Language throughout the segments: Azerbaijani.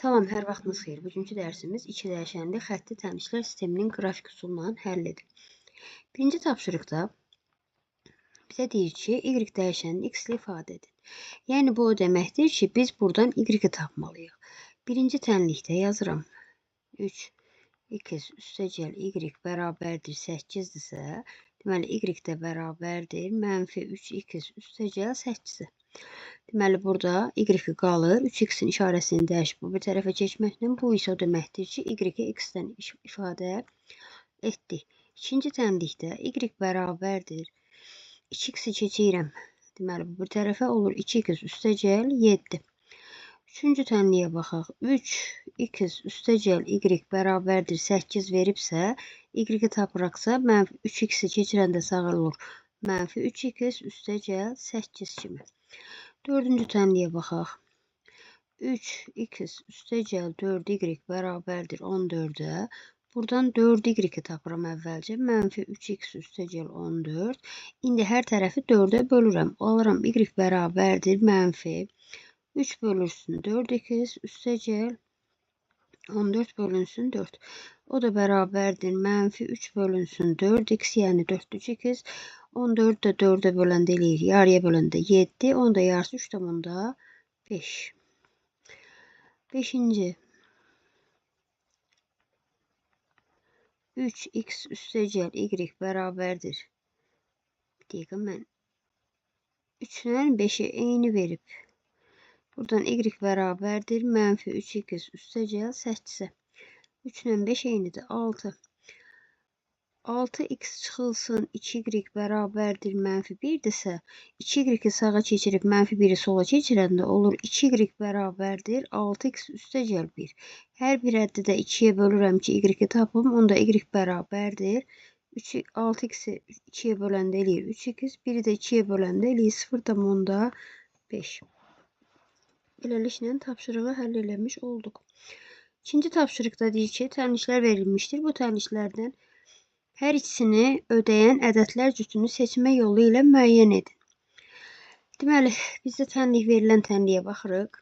Salam, hər vaxtınız xeyir. Bugünkü dərsimiz 2 dəyişənli xətti tənişlər sisteminin qrafik üsulundan həllidir. Birinci tapşırıqda bizə deyir ki, y dəyişənini x ilə ifadə edin. Yəni, bu o deməkdir ki, biz buradan y-i tapmalıyıq. Birinci tənlikdə yazıram. 3x üstəgəl y bərabərdir 8-dirsə, deməli, y də bərabərdir mənfi 3x üstəgəl 8-dir. Deməli, burada y qalır. 3x-in işarəsini dəyişib bu bir tərəfə keçməklə. Bu isə o deməkdir ki, y-i x-dən ifadə etdik. İkinci tənlikdə y bərabərdir. 2x-i keçirəm. Deməli, bu bir tərəfə olur. 2x üstəgəl 7. Üçüncü tənliyə baxaq. 3x üstəgəl y bərabərdir 8 veribsə, y-i tapıraqsa, mənfi 3x-i keçirəndə sağılır. Mənfi 3x üstəgəl 8 kimi. Dördüncü tənliyə baxaq. 3x üstəgəl 4y bərabərdir 14-ə. Buradan 4y tapıram əvvəlcə. Mənfi 3x üstəgəl 14. İndi hər tərəfi 4-ə bölürəm. Alıram y bərabərdir mənfi 3 bölünsün 4x üstəgəl 14 bölünsün 4. O da bərabərdir mənfi 3 bölünsün 4x, yəni 4-3x. 14 də 4-ə böləndə eləyir. Yarıya böləndə 7. Onu da yarısı 3,5. Beşinci. 3x üstəgəl y bərabərdir. Bir dəqiqə, mən 3-dən 5-i eyni verib. Buradan y bərabərdir mənfi 3x üstəgəl 8-ə. 3-dən 5 eynidir. 6. 6x çıxılsın 2y bərabərdir mənfi 1-dirsə, 2y-i sağa keçirib mənfi 1-i sola keçirəndə olur 2y bərabərdir 6x üstəgəl 1. Hər bir əddi də 2-yə bölürəm ki, y-i tapım. Onda y bərabərdir. 6x-i 2-yə böləndə eləyir 3x, 1-i də 2-yə böləndə eləyir 0,5. Beləliklə, tapşırığı həll eləmiş olduq. İkinci tapşırıqda deyir ki, tənliklər verilmişdir. Bu tənliklərdən hər ikisini ödəyən ədədlər cütünü seçmə yolu ilə müəyyən edin. Deməli, bizdə tənlik verilən tənliyə baxırıq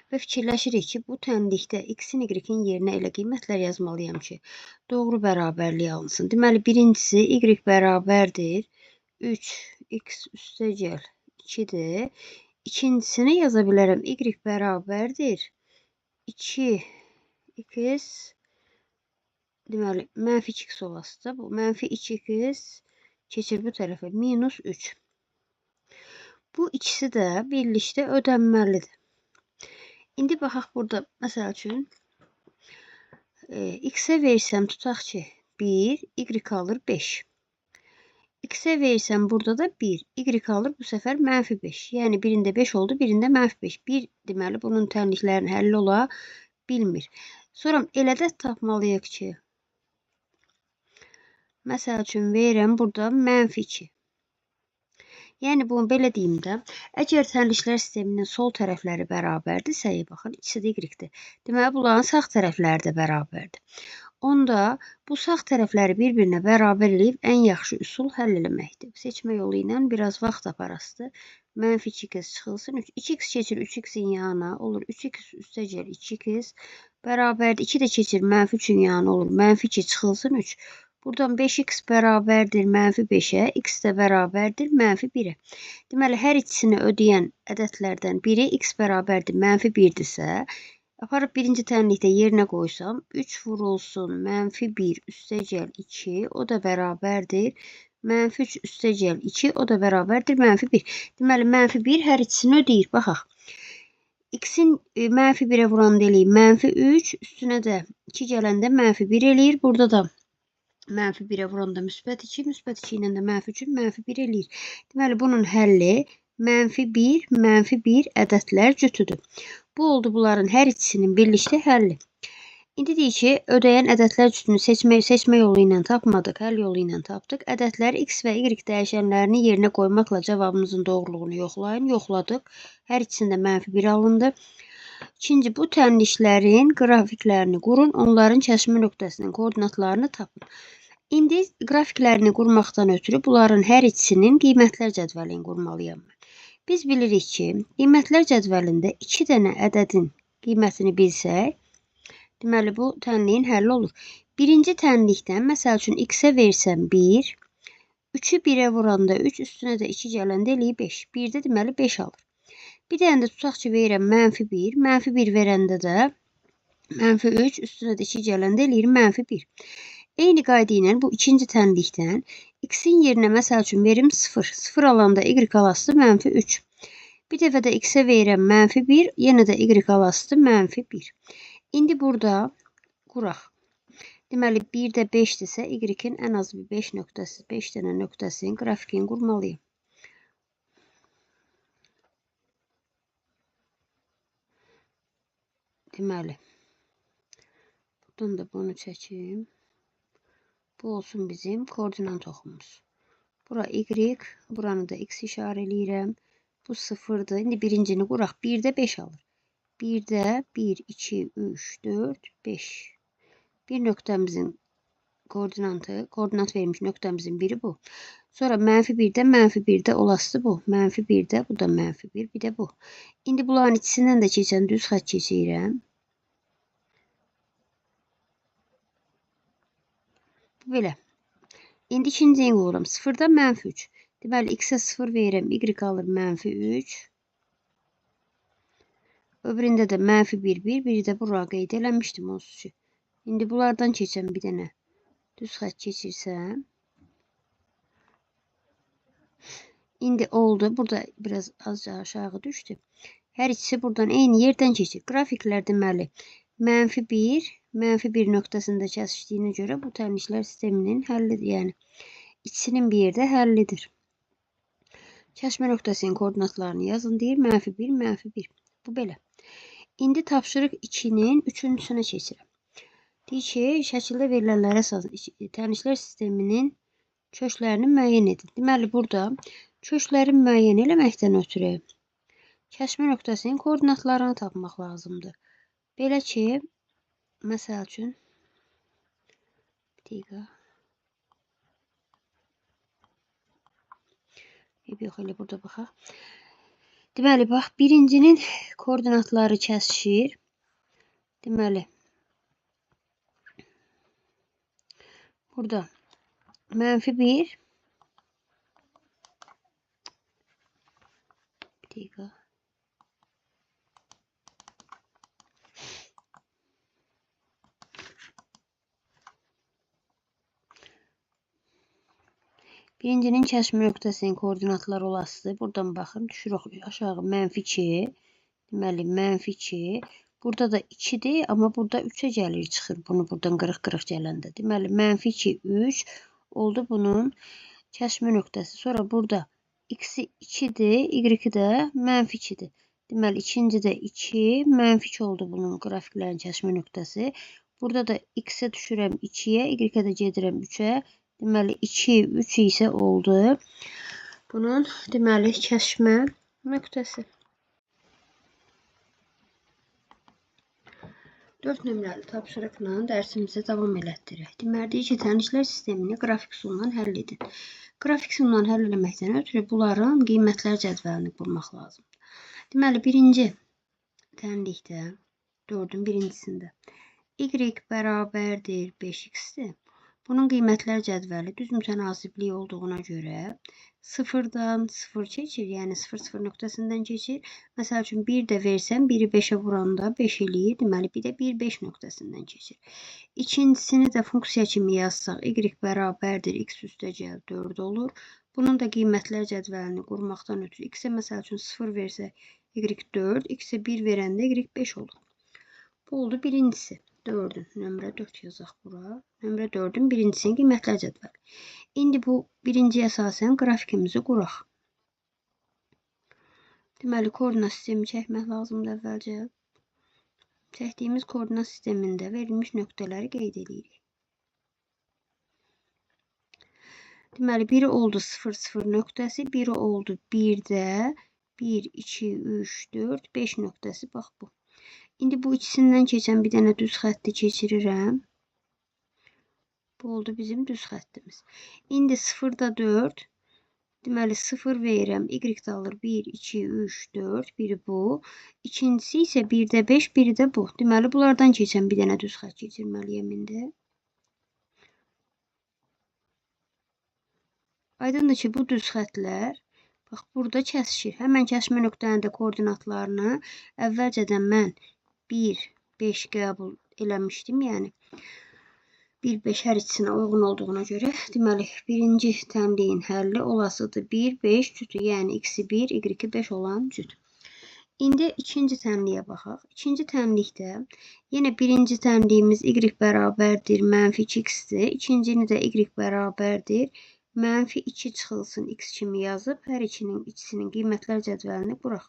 və fikirləşirik ki, bu tənlikdə x-in, y-in yerinə elə qiymətlər yazmalıyam ki, doğru bərabərliyi alınsın. Deməli, birincisi y bərabərdir 3x üstəgəl 2-dir. İkincisini yaza bilərəm. Y bərabərdir 2x, deməli, mənfi 2x olasıca, bu mənfi 2x keçir bu tərəfə, minus 3. Bu ikisi də birlikdə ödənməlidir. İndi baxaq burada, məsəl üçün, x-ə versəm, tutaq ki, 1, y alır 5. X-ə versəm, burada da 1, y alır bu səfər mənfi 5. Yəni, birində 5 oldu, birində mənfi 5. 1, deməli, bunun tənliklərin həlli ola bilmir. Sonra elə də tapmalıyıq ki, məsəl üçün, verirəm burada mənfi 2. Yəni, bunu belə deyim də, əgər tənliklər sisteminin sol tərəfləri bərabərdirsə, baxın, ikisi də y-dir. Deməli, bunların sağ tərəfləri də bərabərdir. Onda bu sağ tərəfləri bir-birinə bərabər eləyib ən yaxşı üsul həll eləməkdir. Seçmə yolu ilə biraz vaxt aparasıdır. Mənfi 2x çıxılsın 3. 2x keçir 3x-in yanına olur 3x üstəgəl 2x bərabərdir. 2 də keçir mənfi 3-ün yanına olur mənfi 2 çıxılsın 3. Buradan 5x bərabərdir mənfi 5-ə, x də bərabərdir mənfi 1-ə. Deməli, hər ikisini ödəyən ədədlərdən biri x bərabərdir mənfi 1-dirsə, aparıb birinci tənlikdə yerinə qoysam, 3 vurulsun mənfi 1 üstəgəl 2, o da bərabərdir mənfi 3 üstəgəl 2, o da bərabərdir mənfi 1. Deməli, mənfi 1 hər ikisini ödəyir. Baxaq. X-in mənfi 1-ə vuranda eləyir mənfi 3, üstünə də 2 gələndə mənfi 1 eləyir. Burada da mənfi 1-ə vuranda müsbət 2, müsbət 2 ilə də mənfi 3-ün mənfi 1 eləyir. Deməli, bunun həlli mənfi 1 ədədlər cütüdür. Bu oldu bunların hər ikisinin birlikdə həlli. İndi deyir ki, ödəyən ədədlər cütünü seçmə yolu ilə tapmadıq, həll yolu ilə tapdıq. Ədədləri x və y dəyişənlərini yerinə qoymaqla cavabımızın doğruluğunu yoxlayın. Yoxladıq. Hər ikisində mənfi 1 alındı. İkinci, bu tənliklərin qrafiklərini qurun, onların kəsmə nöqtəsinin koordinatlarını tapın. İndi qrafiklərini qurmaqdan ötürü bunların hər ikisinin qiymətlər cədvəlini qurmalıyam. Biz bilirik ki, qiymətlər cədvəlində 2 dənə ədədin qiymətini bilsək, deməli bu tənliyin həlli olur. Birinci tənlikdən, məsəl üçün x-ə versəm 1, 3'ü 1'ə vuranda 3, üstünə də 2 gələndə eləyir 5. 1-də deməli 5 alır. Bir dənə də tutaq ki, verirəm -1. -1 verəndə də -3, üstünə də 2 gələndə eləyir -1. Eyni qayda ilə bu ikinci tənlikdən x-in yerinə məsəl üçün verim 0. 0 alanda y alası -3. Bir dəfə də x-ə verirəm -1, yenə də y alası -1. İndi burada quraq. Deməli 1-də 5-dirsə, y-in ən az 5 nöqtəsi, 5 dənə nöqtəsinin qrafikini qurmalıyım. Deməli, buradan da bunu çəkeyim. Bu olsun bizim koordinat oxumuz. Bura y, buranı da x işarə eləyirəm. Bu 0'dır. İndi birincini quraq. 1-də 5 alır. 1'də 1, 2, 3, 4, 5. Bir nöqtəmizin koordinat vermiş nöqtəmizin biri bu. Sonra -1'də, -1'də olası bu. -1'də, bu da -1, bir də bu. İndi bunların ikisindən də keçən düz xətt keçirəm. Belə. İndi ikinciyi vururam. 0'da -3. Deməli x-ə 0 verirəm. Y alır -3. Öbüründə də -1, 1. Biri də bura qeyd eləmişdim onsuz ki. İndi bunlardan keçən bir dənə düz xətt keçirsəm. İndi oldu. Burada biraz azca aşağı düşdü. Hər ikisi buradan eyni yerdən keçir. Qrafiklər deməli -1, -1 nöqtəsində kəsişdiyinə görə bu tənliklər sisteminin həllidir. Yəni ikisinin bir yerdə həllidir. Kəşmə nöqtəsinin koordinatlarını yazın deyir. -1, -1. Bu belə. İndi tapşırıq 2-nin 3-cüsünə keçirəm. Deyir ki, şəkildə verilənlərə əsasən tənliklər sisteminin köklərini müəyyən edin. Deməli burada kökləri müəyyən eləməkdən ötürü kəşmə nöqtəsinin koordinatlarını tapmaq lazımdır. Belə ki, məsəl üçün bir dəqiqə. Yox, elə burada baxaq. Deməli, bax, birincinin koordinatları kəsişir. Deməli, burada -1, bir dəqiqə. Birincinin kəşmə nöqtəsinin koordinatları olasıdır. Buradan baxın, düşürük aşağı -2. Deməli, -2. Burada da 2'dir, amma burada 3'ə gəlir, çıxır. Bunu buradan qırıq-qırıq gələndə. Deməli, -2, 3 oldu bunun kəşmə nöqtəsi. Sonra burada x-i 2'dir, y-i də -2'dir. Deməli, ikincidə 2, -2 oldu bunun qrafiklərin kəşmə nöqtəsi. Burada da x-ə düşürəm 2'yə, y-ə də gedirəm 3'ə. Deməli, 2, 3 isə oldu. Bunun deməli kəşmə nöqtəsi. 4 nömrəli tapşırıqla dərsimizə davam elətdirək. Deməli, deyir ki, tənliklər sistemini qrafik üsulla həll edin. Qrafik üsulla həll etməkdən ötürü bunların qiymətlər cədvəlini qurmaq lazımdır. Deməli, birinci tənlikdə 4'ün birincisində y bərabərdir 5x-dir. Bunun qiymətlər cədvəli düz mütənasiblik olduğuna görə 0'dan 0 keçir, yəni 0,0 nöqtəsindən keçir. Məsəl üçün 1 də versəm, 1'i 5'ə vuranda 5 eləyir. Deməli, bir də 1, 5 nöqtəsindən keçir. İkincisini də funksiya kimi yazsaq, y bərabərdir x üstəgəl 4 olur. Bunun da qiymətlər cədvəlini qurmaqdan ötürü x-ə məsəl üçün 0 versək, y 4, x-ə 1 verəndə y 5 olur. Bu oldu birincisi. 4'ün, nömrə 4 yazaq bura. Nömrə 4'ün birincisinin qiymətlər cədvəli. İndi bu birinciyə əsasən qrafikimizi quraq. Deməli, koordinat sistemi çəkmək lazımdır əvvəlcə. Çəkdiyimiz koordinat sistemində verilmiş nöqtələri qeyd edirik. Deməli, biri oldu 0, 0 nöqtəsi, biri oldu 1'də 1, 2, 3, 4, 5 nöqtəsi. Bax bu. İndi bu ikisindən keçən bir dənə düz xətti keçirirəm. Bu oldu bizim düz xəttimiz. İndi 0'da 4. Deməli 0 verirəm. Y də alır 1, 2, 3, 4. Biri bu. İkincisi isə 1-də 5, biri də bu. Deməli bunlardan keçən bir dənə düz xətt keçirməliyəm indi. Aydındır ki, bu düz xəttlər bax burada kəsişir. Həmən kəsmə nöqtənin də koordinatlarını əvvəlcədən mən 1, 5 qəbul eləmişdim. Yəni 1, 5 hər ikisinə uyğun olduğuna görə deməli birinci təmliyin həlli olasıdır 1, 5 cütü. Yəni x-i 1, y-i 5 olan cüt. İndi ikinci təmliyə baxaq. İkinci təmlikdə yenə birinci təmliyimiz y bərabərdir mənfi 2x-dir. İkincini də y bərabərdir mənfi 2 çıxılsın x kimi yazıb hər ikisinin qiymətlər cədvəlini quraq.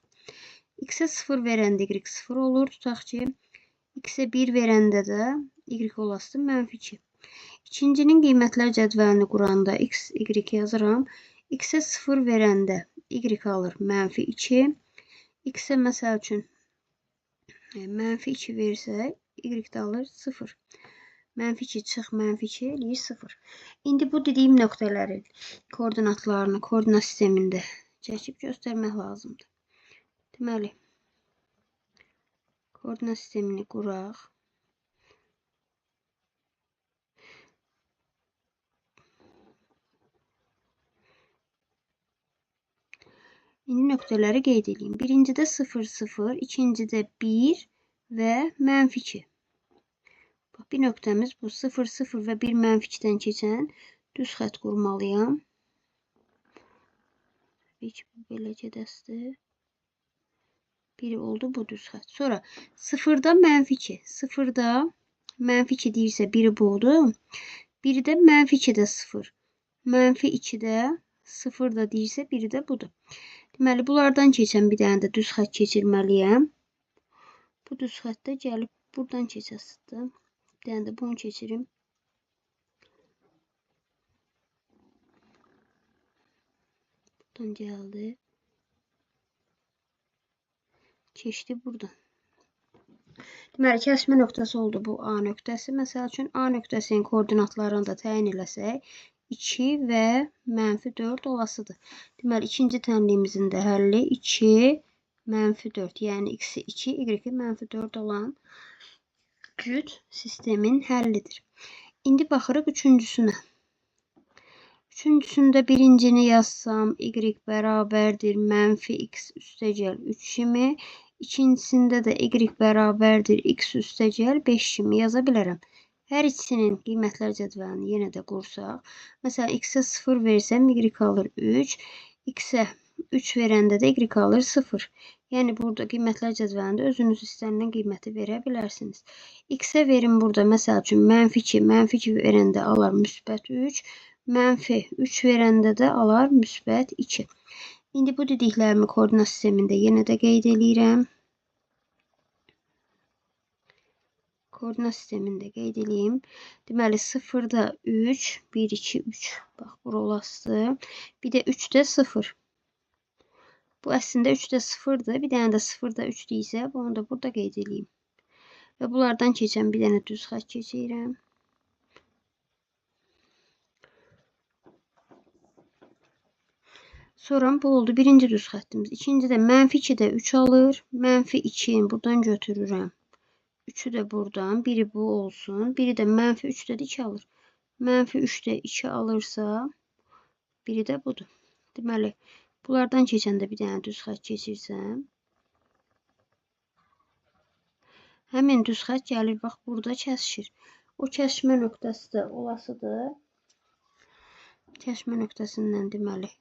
X-ə 0 verəndə y 0 olur. Tutaq ki, x-ə 1 verəndə də y olasıdır mənfi 2. İkincinin qiymətlər cədvəlini quranda x, y yazıram. X-ə 0 verəndə y alır mənfi 2. X-ə məsəl üçün mənfi 2 versək, y də alır 0. Mənfi 2 çıx mənfi 2 eləyir 0. İndi bu dediyim nöqtələrin koordinatlarını koordinat sistemində çəkib göstərmək lazımdır. Deməli, koordinat sistemini quraq. İndi nöqtələri qeyd edeyim. Birincidə 0, 0, ikincidə 1 və mənfi 2. Bir nöqtəmiz bu 0, 0 və 1 mənfi 2-dən keçən düz xətt qurmalıyam. Belə gedəsdir. Biri oldu bu düz xətt. Sonra 0-da mənfi 2. 0-da mənfi 2 deyirsə biri budur. Biri də mənfi 2-də 0. Mənfi 2-də 0 da deyirsə biri də budur. Deməli bunlardan keçən bir dənə də düz xətt keçirməliyəm. Bu düz xəttdə gəlib buradan keçəsidir. Bir dənə də bunu keçirim. Buradan gəldi. Keçdi buradan. Deməli, kəsmə nöqtəsi oldu bu A nöqtəsi. Məsəl üçün A nöqtəsinin koordinatlarını da təyin eləsək, 2 və mənfi 4 olasıdır. Deməli, ikinci təmliyimizin də həlli 2, mənfi 4. Yəni, x-i 2, y-i mənfi 4 olan cüt sistemin həllidir. İndi baxırıq üçüncüsünə. Üçüncüsündə birincini yazsam, y bərabərdir mənfi x üstəgəl 3 kimi. İkincisində də y bərabərdir x üstəgəl 5 kimi yaza bilərəm. Hər ikisinin qiymətlər cədvəlini yenə də qursaq. Məsələn, x-ə 0 versəm, y alır 3. X-ə 3 verəndə də y alır 0. Yəni, burada qiymətlər cədvəlində özünüz istənilən qiyməti verə bilərsiniz. X-ə verin burada, məsəl üçün, mənfi 2. Mənfi 2 verəndə alar müsbət 3. Mənfi 3 verəndə də alar müsbət 2. İndi bu dediklərimi koordinat sistemində yenə də qeyd edirəm. Koordinat sistemində qeyd edeyim. Deməli, 0-da 3, 1, 2, 3. Bax, bura olasıdır. Bir də 3-də 0. Bu əslində 3-də 0-dır. Bir dənə də 0-da 3 deyilsə, bunu da burada qeyd edeyim. Və bunlardan keçən bir dənə düz xətt keçirəm. Sonra bu oldu birinci düz xəttimiz. İkinci də mənfi 2-də 3 alır. Mənfi 2-ni buradan götürürəm. 3'ü də buradan. Biri bu olsun. Biri də mənfi 3-də 2 alır. Mənfi 3-də 2 alırsa, biri də budur. Deməli, bunlardan keçəndə bir dənə düz xətt keçirsəm, həmin düz xətt gəlir, bax, burada kəsişir. O kəsişmə nöqtəsi də olasıdır. Kəsişmə nöqtəsindən deməli,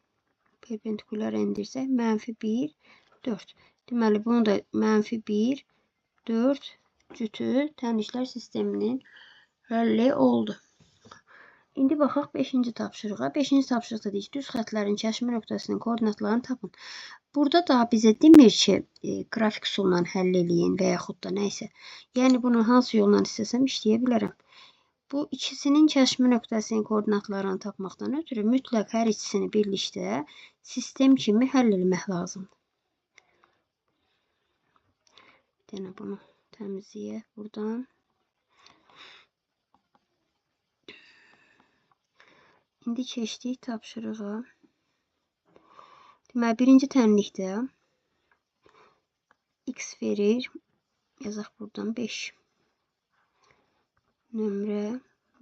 perpendikulyar endirsək, mənfi 1, 4. Deməli, bunu da mənfi 1, 4 cütü tənliklər sisteminin həlli oldu. İndi baxaq 5-ci tapşırığa. 5-ci tapşırıqda deyik, düz xətlərin kəsişmə nöqtəsinin koordinatlarını tapın. Burada da bizə demir ki, qrafik üsulla həll eləyin və yaxud da nəysə. Yəni, bunu hansı yolla istəsəm işləyə bilərəm. Bu ikisinin kəsişmə nöqtəsinin koordinatlarını tapmaqdan ötürü mütləq hər ikisini birlikdə sistem kimi həll etmək lazımdır. Bir dənə bunu təmizləyək buradan. İndi keçdik tapşırığa. Deməli, birinci tənlikdə x verir. Yazaq buradan 5. Nömrə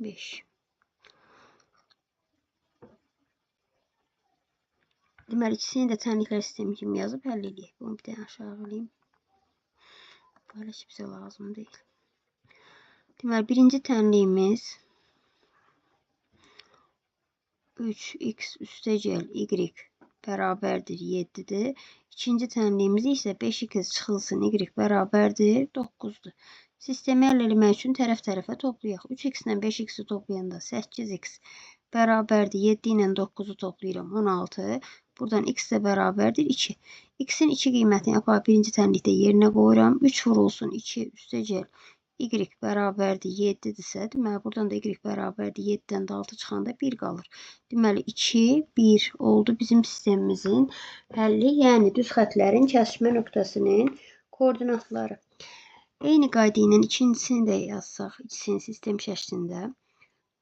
5. Deməli, ikisini də tənliklər sistemi kimi yazıb həll edək. Bunu bir dənə aşağı alayım. Böyle hiçbir şey lazım değil. Deməli, birinci tənliyimiz 3x üstəgəl y bərabərdir 7'dir. İkinci tənliyimiz isə 5x çıxılsın y bərabərdir 9'dur. Sistemi həll etmək üçün tərəf-tərəfə toplayaq. 3x ilə 5x'i toplayanda 8x bərabərdir 7 ilə 9'u toplayıram 16. Buradan x də bərabərdir 2. X'in 2 qiymətini aparıb birinci tənlikdə yerinə qoyuram. 3 vurulsun 2 üstəgəl y bərabərdir 7'dirsə, deməli buradan da y bərabərdir 7'dən də 6 çıxanda 1 qalır. Deməli 2, 1 oldu bizim sistemimizin həlli, yəni düz xətlərin kəsişmə nöqtəsinin koordinatları. Eyni qayda ilə ikincisini də yazsaq, ikisini sistem şəklində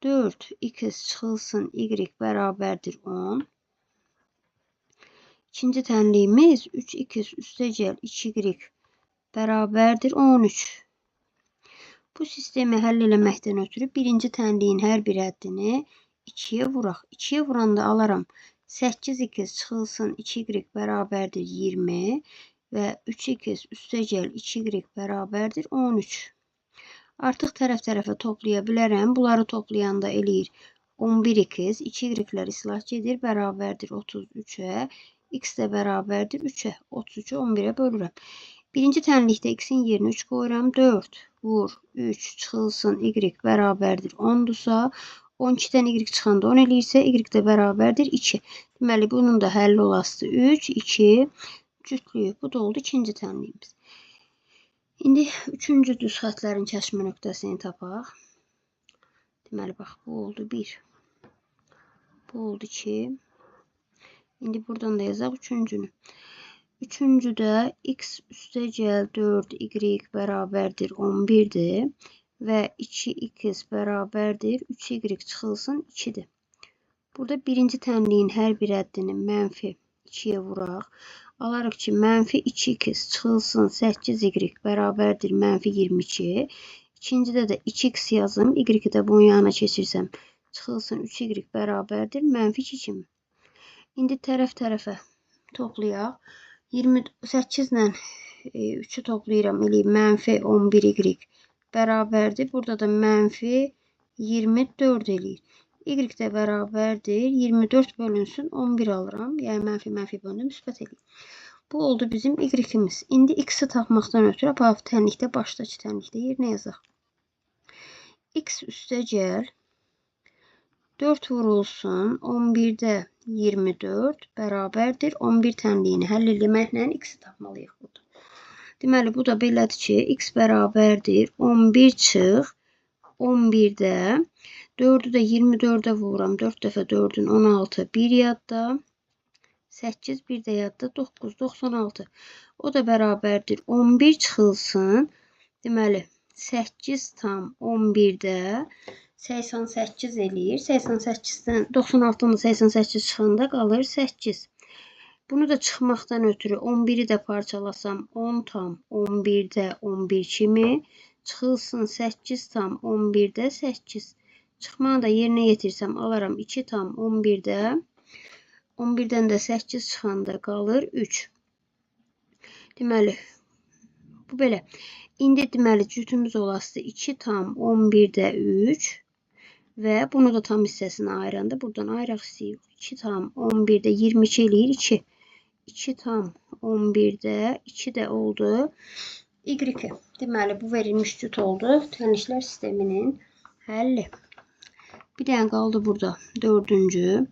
4x çıxılsın y bərabərdir 10. İkinci tənliyimiz 3x üstəgəl 2y bərabərdir 13. Bu sistemi həll eləməkdən ötürü birinci tənliyin hər bir həddini 2'yə vuraq. 2'yə vuranda alaram 8x çıxılsın 2y bərabərdir 20 və 3x üstəgəl 2y bərabərdir 13. Artıq tərəf-tərəfə toplaya bilərəm. Bunları toplayanda eləyir 11x, 2y'lər islah gedir, bərabərdir 33'ə. X də bərabərdir 3'ə. 33'ü 11'ə bölürəm. Birinci tənlikdə x'in yerinə 3 qoyuram. 4 vur 3 çıxılsın y bərabərdir 10'dursa, 12'dən y çıxanda 10 eləyirsə, y də bərabərdir 2. Deməli, bunun da həlli olası 3, 2 cütlüyü. Bu da oldu ikinci tənliyimiz. İndi üçüncü düz xətlərin kəsişmə nöqtəsini tapaq. Deməli, bax, bu oldu 1. Bu oldu 2. İndi buradan da yazaq üçüncünü. Üçüncüdə x üstəgəl 4y bərabərdir 11'dir və 2x bərabərdir 3y çıxılsın 2'dir. Burada birinci tənliyin hər bir həddini mənfi 2'yə vuraq. Alarıq ki, mənfi 2x çıxılsın 8y bərabərdir mənfi 22. İkincidə də 2x yazım. Y-i də bunun yanına keçirsəm çıxılsın 3y bərabərdir mənfi 2 kimi. İndi tərəf-tərəfə toplayaq. 28 ilə 3'ü toplayıram. Eləyib mənfi 11y bərabərdir. Burada da mənfi 24 eləyir. Y də bərabərdir 24 bölünsün 11 alıram. Yəni mənfi bölündü müsbət eləyir. Bu oldu bizim y-imiz. İndi x'i tapmaqdan ötürü tənlikdə başdakı tənlikdə yerinə yazaq. X üstəgəl 4 vurulsun 11'də 24 bərabərdir 11 tənliyini həll etməklə x'i tapmalıyıq burada. Deməli, bu da belədir ki, x bərabərdir 11 çıx 11'də 4'ü də 24'ə vururam. 4 dəfə 4'ün 16, 1 yadda 8, 1 də yadda 9, 96. O da bərabərdir 11 çıxılsın. Deməli, 8 tam 11'də 88 eləyir. 88'dən 96'dan 88 çıxanda qalır 8. Bunu da çıxmaqdan ötürü 11'i də parçalasam 10 tam 11'də 11 kimi çıxılsın 8 tam 11'də 8. Çıxmanı da yerinə yetirsəm alaram 2 tam 11'də 11'dən də 8 çıxanda qalır 3. Deməli, bu belə. İndi deməli cütümüz olası 2 tam 11'də 3. Və bunu da tam hissəsini ayıranda buradan ayıraq hissəyi 2 tam 11'də 22 eləyir 2. 2 tam 11'də 2 də oldu y. Deməli, bu verilmiş cüt oldu. Tənliklər sisteminin həlli. Bir dənə qaldı burada dördüncü.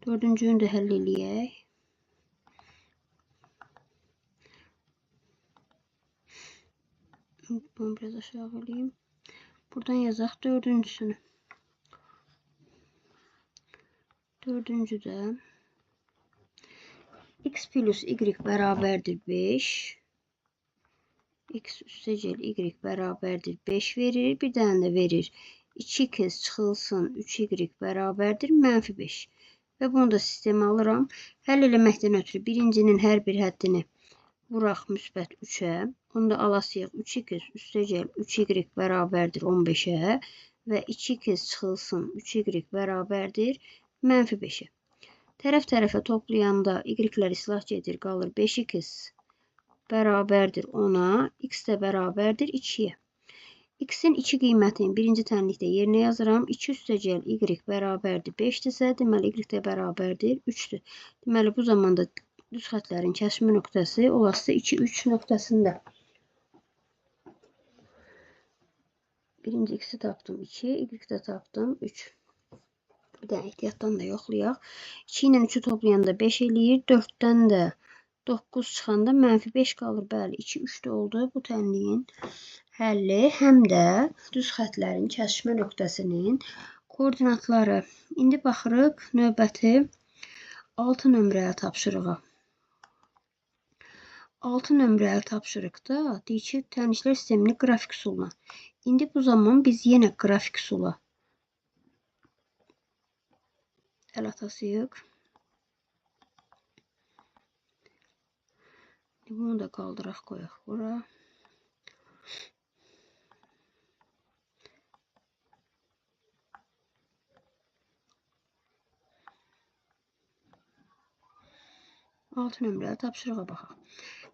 Dördüncünü də həll eləyək. Bunu biraz aşağı alayım. Buradan yazaq dördüncüsünü. Dördüncüdə x plus y bərabərdir 5. X üstəgəl y bərabərdir 5 verir. Bir dənə də verir 2x çıxılsın 3y bərabərdir mənfi 5. və bunu da sistemə alıram. Həll eləməkdən ötürü birincinin hər bir həddini vuraq müsbət 3-ə. Onu da alasıyıq 3x üstəgəl 3y bərabərdir 15-ə və 2x çıxılsın 3y bərabərdir -5-ə. Tərəf-tərəfə toplayanda y-lər islah gedir, qalır 5x bərabərdir 10-a, x də bərabərdir 2-yə. X-in 2 qiymətini birinci tənlikdə yerinə yazıram. 2 üstəgəl y bərabərdir 5-dirsə, deməli y də bərabərdir 3-dür. Deməli bu zamanda düz xətlərin kəsimi nöqtəsi olası 2-3 nöqtəsində. Birinci x-i tapdım 2, y də tapdım 3. Bir də ehtiyatdan da yoxlayaq. 2 ilə 3-ü toplayanda 5 eləyir. 4-dən də 9 çıxanda -5 qalır. Bəli, 2, 3 də oldu bu tənliyin həlli. Həm də düz xətlərin kəsişmə nöqtəsinin koordinatları. İndi baxırıq növbəti 6 nömrəli tapşırığa. 6 nömrəli tapşırıqda deyir ki, tənliklər sistemini qrafik üsulla. İndi bu zaman biz yenə qrafik usula əl atasıyıq. Bunu da qaldıraq qoyaq bura. Altı nömrəli tapşırığa baxaq.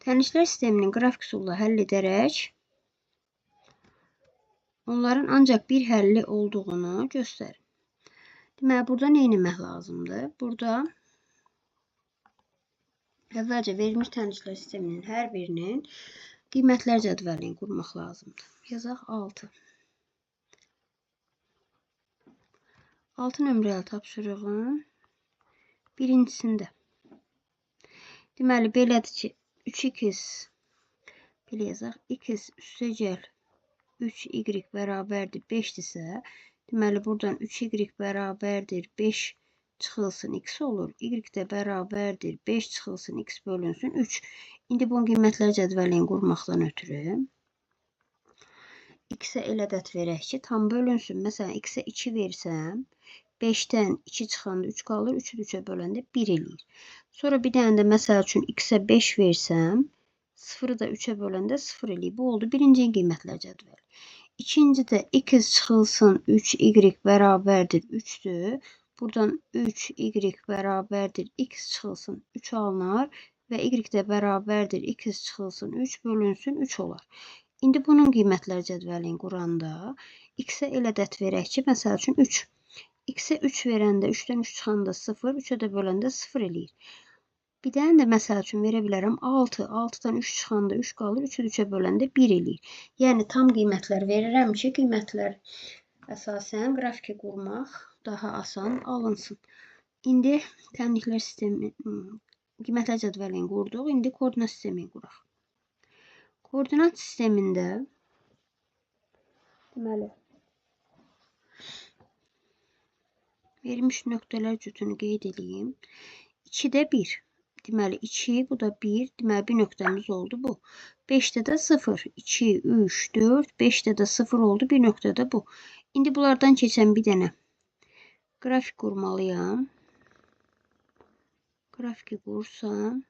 Tənliklər sisteminin qrafik üsulla həll edərək onların ancaq bir həlli olduğunu göstərir. Deməli, burada nə etmək lazımdır? Burada əvvəlcə verilmiş tənliklər sisteminin hər birinin qiymətlər cədvəlini qurmaq lazımdır. Yazaq 6. 6 nömrəli tapşırığın birincisində. Deməli, belədir ki, 3x belə yazaq, x üstəgəl 3y bərabərdir 5-dirsə, deməli, buradan 3y bərabərdir 5 çıxılsın x olur. Y də bərabərdir 5 çıxılsın x bölünsün 3. İndi bunun qiymətlər cədvəlini qurmaqdan ötürü x-ə elə ədəd verək ki, tam bölünsün. Məsələn, x-ə 2 versəm, 5-dən 2 çıxanda 3 qalır, 3-ü 3-ə böləndə 1 eləyir. Sonra bir dənə də məsəl üçün x-ə 5 versəm, 0-ı da 3-ə böləndə 0 eləyir. Bu oldu birinci qiymətlər cədvəli. İkincidə x çıxılsın 3y bərabərdir 3-dür. Buradan 3y bərabərdir x çıxılsın 3 alınar və y də bərabərdir x çıxılsın 3 bölünsün 3 olar. İndi bunun qiymətlər cədvəlini quranda x-ə elə ədəd verək ki, məsəl üçün 3. X-ə 3 verəndə 3-dən 3 çıxanda 0, 3-ə də böləndə 0 eləyir. Bir dənə də məsəl üçün verə bilərəm 6. 6-dan 3 çıxanda 3 qalır, 3-ü 3-ə böləndə 1 eləyir. Yəni tam qiymətlər verirəm ki, qiymətlər əsasən qrafiki qurmaq daha asan alınsın. İndi tənliklər sistemi qiymətlər cədvəlini qurduq. İndi koordinat sistemini quraq. Koordinat sistemində deməli verilmiş nöqtələr cütünü qeyd edeyim. 2-də 1. Deməli 2, bu da 1. Deməli bir nöqtəmiz oldu bu. 5-də də 0. 2, 3, 4, 5-də də 0 oldu. Bir nöqtədə bu. İndi bunlardan keçən bir dənə qrafik qurmalıyam. Qrafiki qursam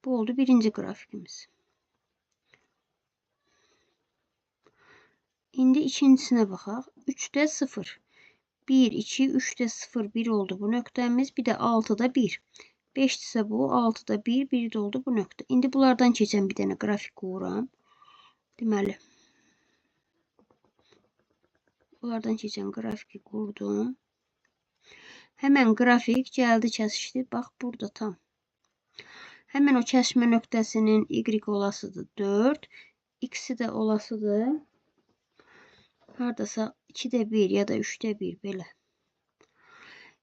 bu oldu birinci qrafikimiz. İndi ikincisinə baxaq. 3-də 0. 1, 2, 3-də 0, 1 oldu bu nöqtəmiz. Bir də 6-da 1. 5-dirsə bu, 6-da 1, 1 də oldu bu nöqtə. İndi bunlardan keçən bir dənə qrafik qururam. Deməli, bunlardan keçən qrafiki qurdum. Həmən qrafik gəldi, kəsişdi. Bax, burada tam. Həmən o kəsişmə nöqtəsinin y olasıdır 4. X-i də olasıdır. Haradasa 2-də 1 ya da 3-də 1 belə.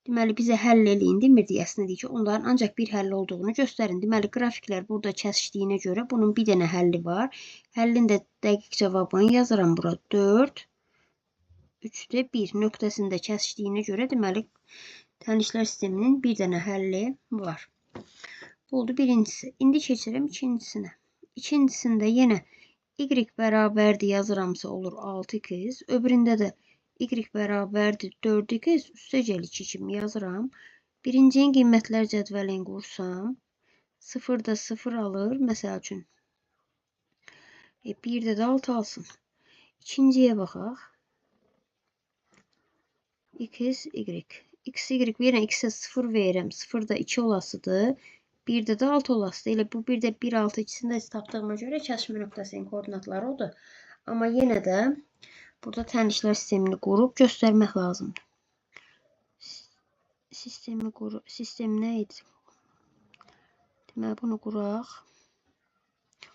Deməli, bizə həll eləyin demirdi. Əslində deyir ki, onların ancaq bir həlli olduğunu göstərin. Deməli, qrafiklər burada kəsişdiyinə görə bunun bir dənə həlli var. Həllin də dəqiq cavabını yazıram bura. 4, 3-də 1 nöqtəsində kəsişdiyinə görə deməli, tənliklər sisteminin bir dənə həlli var. Bu oldu birincisi. İndi keçirəm ikincisinə. İkincisində yenə y bərabərdir yazıramsa olur 6x. Öbüründə də y bərabərdir 4x üstə gəl 2 kimi yazıram. Birincinin qiymətlər cədvəlini qursam 0 da 0 alır. Məsəl üçün 1 də 6 alsın. İkinciyə baxaq. X, Y. X, Y verirəm. X-ə 0 verirəm. 0 da 2 olasıdır. 1 də 6 olasıdır. Elə bu 1 də 1, 6 ikisini də tapdığıma görə kəsmə nöqtəsinin koordinatları odur. Amma yenə də burada tənliklər sistemini qurub göstərmək lazımdır. Sistem nə idi? Deməli, bunu quraq.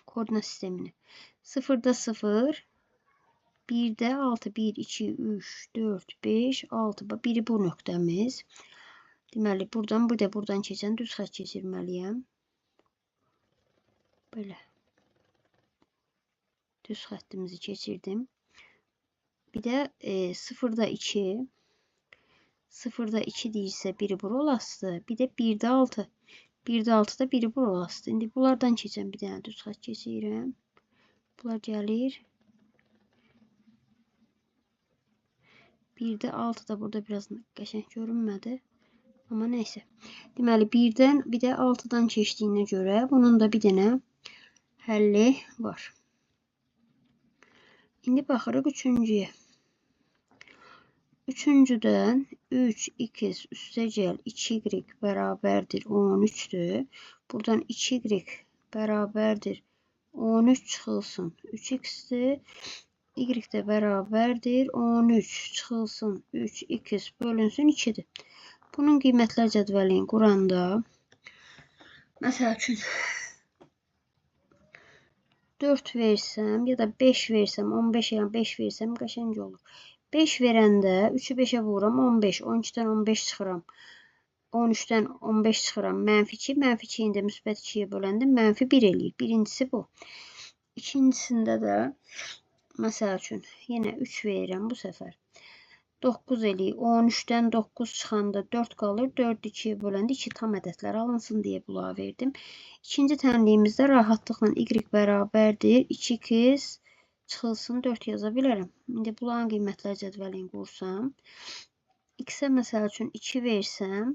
Koordinat sistemini. 0 da 0, 1 də 6, 1, 2, 3, 4, 5, 6. Biri bu nöqtəmiz. Deməli, buradan keçən düz xətt keçirməliyəm. Belə. Düz xəttimizi keçirdim. Bir də 0 da 2. 0 da 2 deyirsə biri bura olasıdır. Bir də 1 də 6. 1 də 6 da biri bura olasıdır. İndi bunlardan keçən bir dənə düz xətt keçirirəm. Bunlar gəlir. 1 də 6 da burada biraz qəşəng görünmədi. Amma neysə. Deməli 1-dən bir də 6-dan keçdiyinə görə bunun da bir dənə həlli var. İndi baxırıq üçüncüyə. Üçüncüdən 3x üstə gəl 2y bərabərdir 13'dür. Buradan 2y bərabərdir 13 çıxılsın 3x'dir. Y də bərabərdir 13 çıxılsın 3x bölünsün 2'dir. Bunun qiymətlər cədvəlini quranda məsəl üçün 4 versəm ya da 5 versəm 15 ilə 5 versəm qəşəng olur. 5 verəndə 3'ü 5'ə vururam 15. 12'dən 15 çıxıram. 13'dən 15 çıxıram. Mənfi 2. Mənfi 2'yi də müsbət 2'yə böləndə mənfi 1 eləyir. Birincisi bu. İkincisində də məsəl üçün yenə 3 verirəm bu səfər. 9 eləyir. 13'dən 9 çıxanda 4 qalır. 4'ü 2'yə böləndə 2 tam ədədlər alınsın deyə bula verdim. İkinci tənliyimizdə rahatlıqla y bərabərdir 2x çıxılsın 4 yaza bilərəm. İndi bunların qiymətlər cədvəlini qursam. X-ə məsəl üçün 2 versəm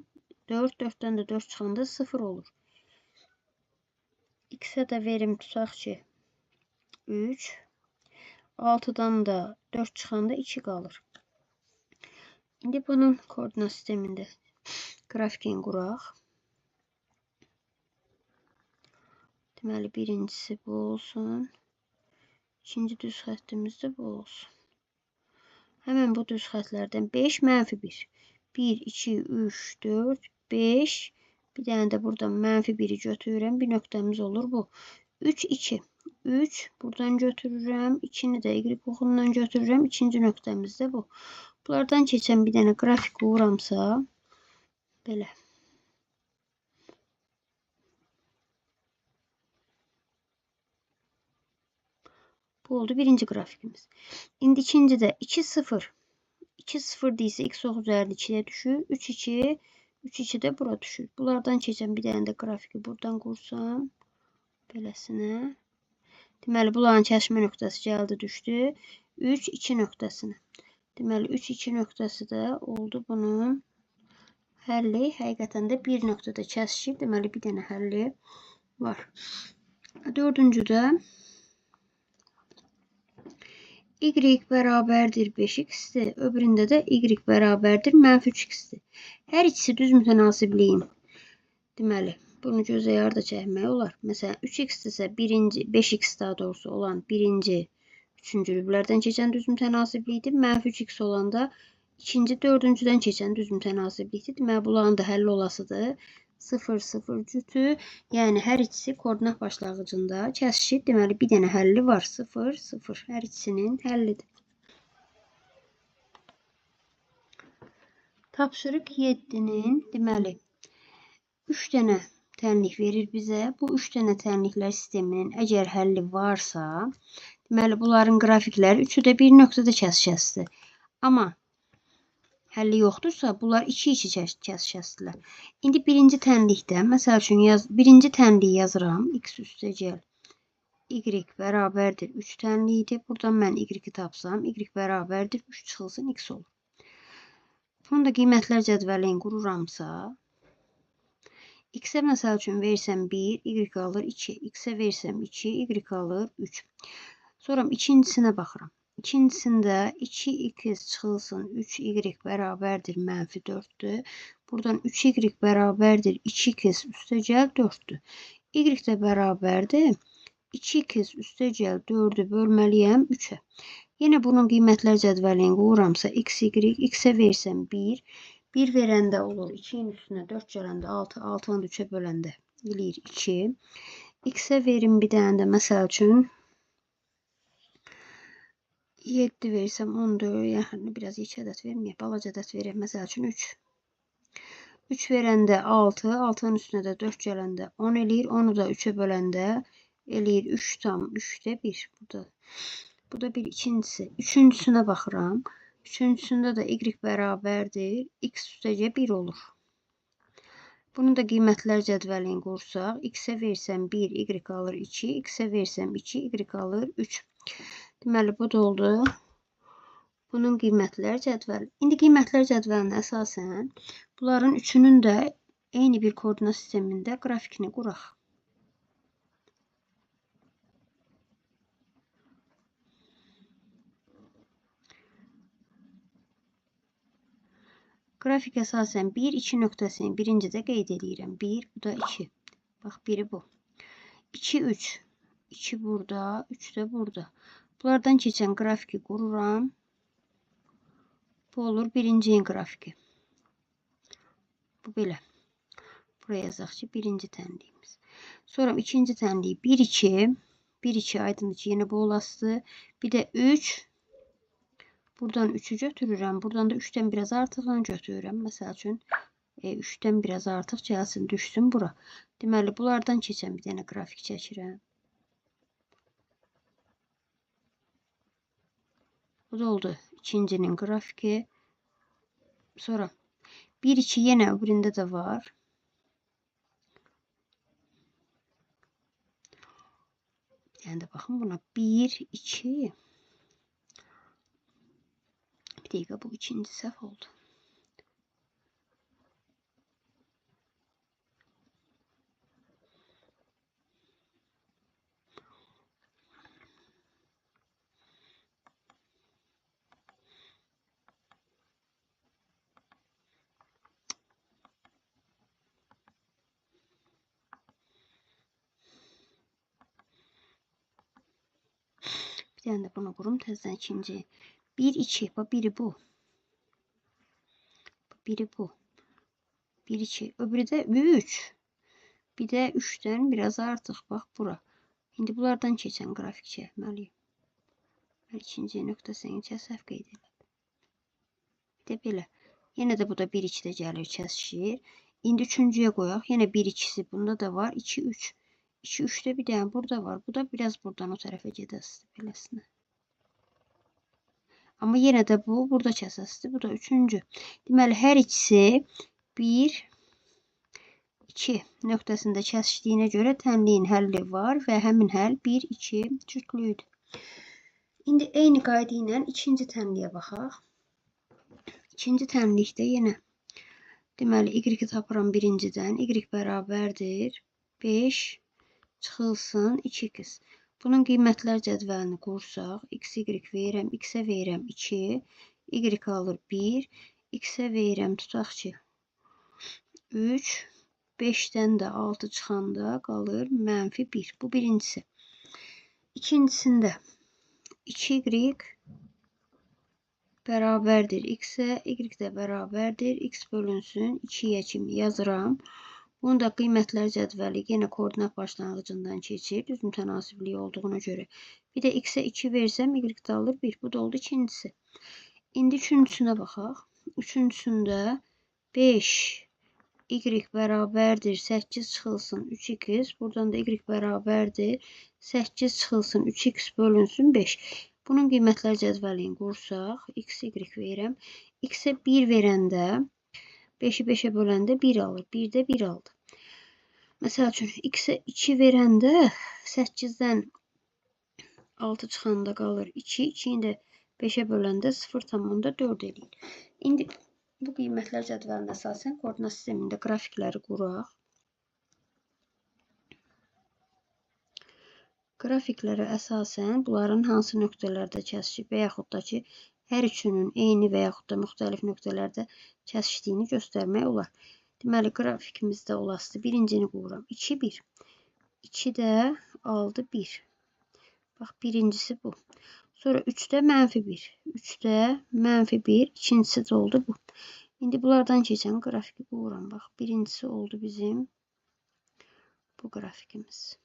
4, 4'dən də 4 çıxanda 0 olur. X-ə də verim tutaq ki 3. 6'dan da 4 çıxanda 2 qalır. İndi bunun koordinat sistemində qrafikini quraq. Deməli birincisi bu olsun. İkinci düz xəttimiz də bu olsun. Həmən bu düz xətlərdən 5 mənfi 1. 1, 2, 3, 4, 5. Bir dənə də buradan mənfi 1'i götürürəm. Bir nöqtəmiz olur bu. 3, 2. 3 buradan götürürəm. 2'ni də y oxundan götürürəm. İkinci nöqtəmiz də bu. Bunlardan keçən bir dənə qrafik quramsa belə. Bu oldu birinci grafikimiz. İndi ikinci de 2, 0. 2, 0 deyilsə x üzərində 2'yə düşür. 3, 2. 3, 2 də bura düşür. Bunlardan keçən bir dənə də qrafiki buradan qursam. Beləsinə. Deməli bunların kəsmə nöqtəsi gəldi düşdü. 3, 2 nöqtəsinə. Deməli 3, 2 nöqtəsi də oldu bunun həlli. Həqiqətən də bir nöqtədə kəsişir. Deməli bir dənə həlli var. Dördüncüdə y bərabərdir 5x-dir. Öbüründə də y bərabərdir -3x-dir. Hər ikisi düz mütənasibliyin. Deməli, bunu gözə yarda çəkmək olar. Məsələn, 3x-dirsə 5x daha doğrusu olan birinci, üçüncü rüblərdən keçən düz mütənasiblikdir. -3x olanda ikinci, dördüncüdən keçən düz mütənasiblikdir. Deməli, bunların da həlli olasıdır. 0, 0 cütü. Yəni, hər ikisi koordinat başlangıcında kəsişir. Deməli, bir dənə həlli var. 0, 0. Hər ikisinin həllidir. Tapşırıq 7'nin, deməli, 3 dənə tənlik verir bizə. Bu 3 dənə tənliklər sisteminin əgər həlli varsa, deməli, bunların qrafikləri üçü də bir nöqtədə kəsişəsidir. Amma həlli yoxdursa, bunlar 2-2 kəsişəsidirlər. İndi birinci tənlikdə, məsəl üçün birinci tənliyi yazıram. X üstə gəl y bərabərdir 3 tənliyidir. Buradan mən y-i tapsam, y bərabərdir 3 çıxılsın x olur. Bunu da qiymətlər cədvəlini qururamsa, x-ə məsəl üçün versəm 1, y alır 2. X-ə versəm 2, y alır 3. Sonra ikincisinə baxıram. İkincisində 2x çıxılsın 3y bərabərdir mənfi 4'dür. Buradan 3y bərabərdir 2x üstəgəl 4'dür. Y də bərabərdir 2x üstəgəl 4'ü bölməliyəm 3'ə. Yenə bunun qiymətlər cədvəlini qururamsa x-ə versəm 1, 1 verəndə olur 2'nin üstünə 4 gələndə 6, 6'nı 3'ə böləndə eləyir 2. X-ə verim bir dənə də məsəl üçün 7 versəm 14, yəni biraz yekə ədəd verməyək, balaca ədəd verək, məsəl üçün 3. 3 verəndə 6, 6'nın üstünə də 4 gələndə 10 eləyir, 10'u da 3'ə böləndə eləyir 3 tam 3'də 1. Bu da bir ikincisi. Üçüncüsünə baxıram. Üçüncüsündə də y bərabərdir x üstəgə 1 olur. Bunun da qiymətlər cədvəlini qursaq, x-ə versəm 1, y alır 2, x-ə versəm 2, y alır 3. Deməli, bu da oldu. Bunun qiymətlər cədvəli. İndi qiymətlər cədvəlinə əsasən bunların üçünün də eyni bir koordinat sistemində qrafikini quraq. Qrafik əsasən 1, 2 nöqtəsini birincidə qeyd edirəm. 1, bu da 2. Bax, biri bu. 2, 3. 2 burada, 3 də burada. Bunlardan keçən qrafiki qururam. Bu olur birincinin qrafiki. Bu belə. Buraya yazaq ki, birinci tənliyimiz. Sonra ikinci tənliyi 1, 2. 1, 2 aydındır ki, yenə bu olasıdır. Bir də 3. Buradan 3'ü götürürəm. Buradan da 3'dən biraz artığını götürürəm. Məsəl üçün 3'dən biraz artıq gəlsin, düşsün bura. Deməli, bunlardan keçən bir dənə qrafik çəkirəm. Bu da oldu ikincinin qrafiki. Sonra 1, 2 yenə öbüründə də var. Yəni də baxın buna 1, 2. Bir dəqiqə, bu ikinci səhv oldu. Bir dənə də bunu qurum təzədən ikinci. 1, 2. Bax, biri bu. Biri bu. 1, 2. Öbürü də 3. Bir də 3'dən biraz artıq. Bax, bura. İndi bunlardan keçən qrafik çəkməliyim. Mən ikinci nöqtəsini səhv qeyd edirəm. Bir də belə. Yenə də bu da 1, 2 də gəlir, kəsişir. İndi üçüncüyə qoyaq. Yenə 1, 2'si bunda da var. 2, 3. 2, 3'də bir dənə burada var. Bu da biraz buradan o tərəfə gedəsidir. Beləsinə. Amma yenə də bu burada kəsəsidir. Bu da üçüncü. Deməli, hər ikisi 1, 2 nöqtəsində kəsişdiyinə görə tənliyin həlli var və həmin həll 1, 2 cütlüydür. İndi eyni qayda ilə ikinci tənliyə baxaq. İkinci tənlikdə yenə deməli, y tapıram birincidən. Y bərabərdir 5 çıxılsın 2x. Bunun qiymətlər cədvəlini qursaq, x, y verirəm, x-ə verirəm 2, y alır 1, x-ə verirəm, tutaq ki, 3, 5'dən də 6 çıxanda qalır mənfi 1. Bu birincisi. İkincisində 2y bərabərdir x-ə, y də bərabərdir x bölünsün 2'yə kimi yazıram. Bunu da qiymətlər cədvəli yenə koordinat başlanğıcından keçir. Düz mütənasibliyi olduğuna görə. Bir də x-ə 2 versəm, y də alır 1. Bu da oldu ikincisi. İndi üçüncüsünə baxaq. Üçüncüsündə 5 y bərabərdir 8 çıxılsın 3x. Buradan da y bərabərdir 8 çıxılsın 3x bölünsün 5. Bunun qiymətlər cədvəlini qursaq, x, y verirəm. X-ə 1 verəndə 5'i 5'ə böləndə 1 alır. 1 də 1 aldı. Məsəl üçün, x-ə 2 verəndə 8'dən 6 çıxanda qalır 2. 2'ni də 5'ə böləndə 0,4 eləyir. İndi bu qiymətlər cədvəlinə əsasən koordinat sistemində qrafikləri quraq. Qrafiklərə əsasən bunların hansı nöqtələrdə kəsişib və yaxud da ki, hər üçünün eyni və yaxud da müxtəlif nöqtələrdə kəsişdiyini göstərmək olar. Deməli, qrafikimizdə olası birincini qururam. 2, 1. 2 də 6, 1. Bax, birincisi bu. Sonra 3'də -1. 3'də -1. İkincisi də oldu bu. İndi bunlardan keçən qrafiki qururam. Bax, birincisi oldu bizim bu qrafikimiz.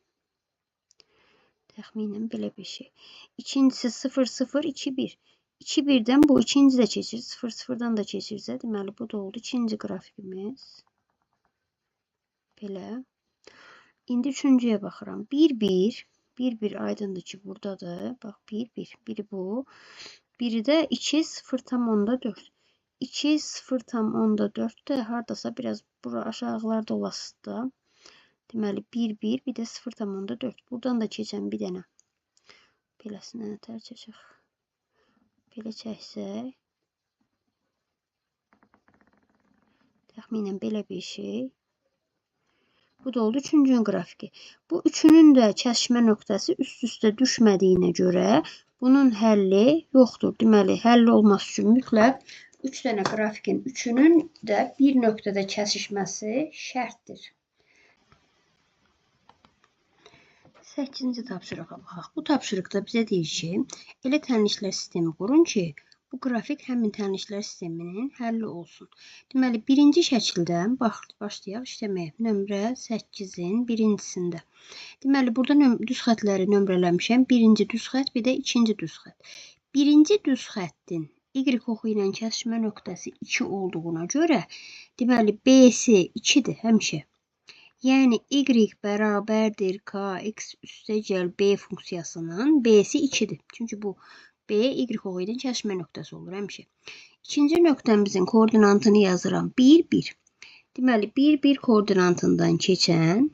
Təxminən belə bir şey. İkincisi 0, 0, 2, 1. 2, 1'dən bu ikinci də keçir. 0, 0'dan da keçirsə, deməli, bu da oldu ikinci qrafikimiz. Belə. İndi üçüncüyə baxıram. 1, 1. 1, 1 aydındır ki, buradadır. Bax, 1, 1. Biri bu. Biri də 2, 0,4. 2, 0,4 də hardasa biraz bura aşağılarda olasıdır. Deməli, 1, 1, bir də 0,4. Buradan da keçən bir dənə. Beləsinə nətər çəkək. Belə çəksək. Təxminən belə bir şey. Bu da oldu üçüncünün qrafiki. Bu üçünün də kəsişmə nöqtəsi üst-üstə düşmədiyinə görə bunun həlli yoxdur. Deməli, həlli olması üçün mütləq 3 dənə qrafikin üçünün də bir nöqtədə kəsişməsi şərtdir. 8-ci tapşırığa baxaq. Bu tapşırıqda bizə deyir ki, elə tənliklər sistemi qurun ki, bu qrafik həmin tənliklər sisteminin həlli olsun. Deməli, birinci şəkildən başlayaq işləməyə. Nömrə 8-in birincisində. Deməli, burada düz xətləri nömrələmişəm. Birinci düz xət, bir də ikinci düz xət. Birinci düz xəttin Y oxu ilə kəsişmə nöqtəsi 2 olduğuna görə, deməli, B-si 2-dir həmişə. Yəni, Y bərabərdir KX üstəgəl B funksiyasının B-si 2-dir. Çünki bu B, Y oxu ilə kəsişmə nöqtəsi olur həmişə. İkinci nöqtəmizin koordinatını yazıram. 1, 1. Deməli, 1, 1 koordinatından keçən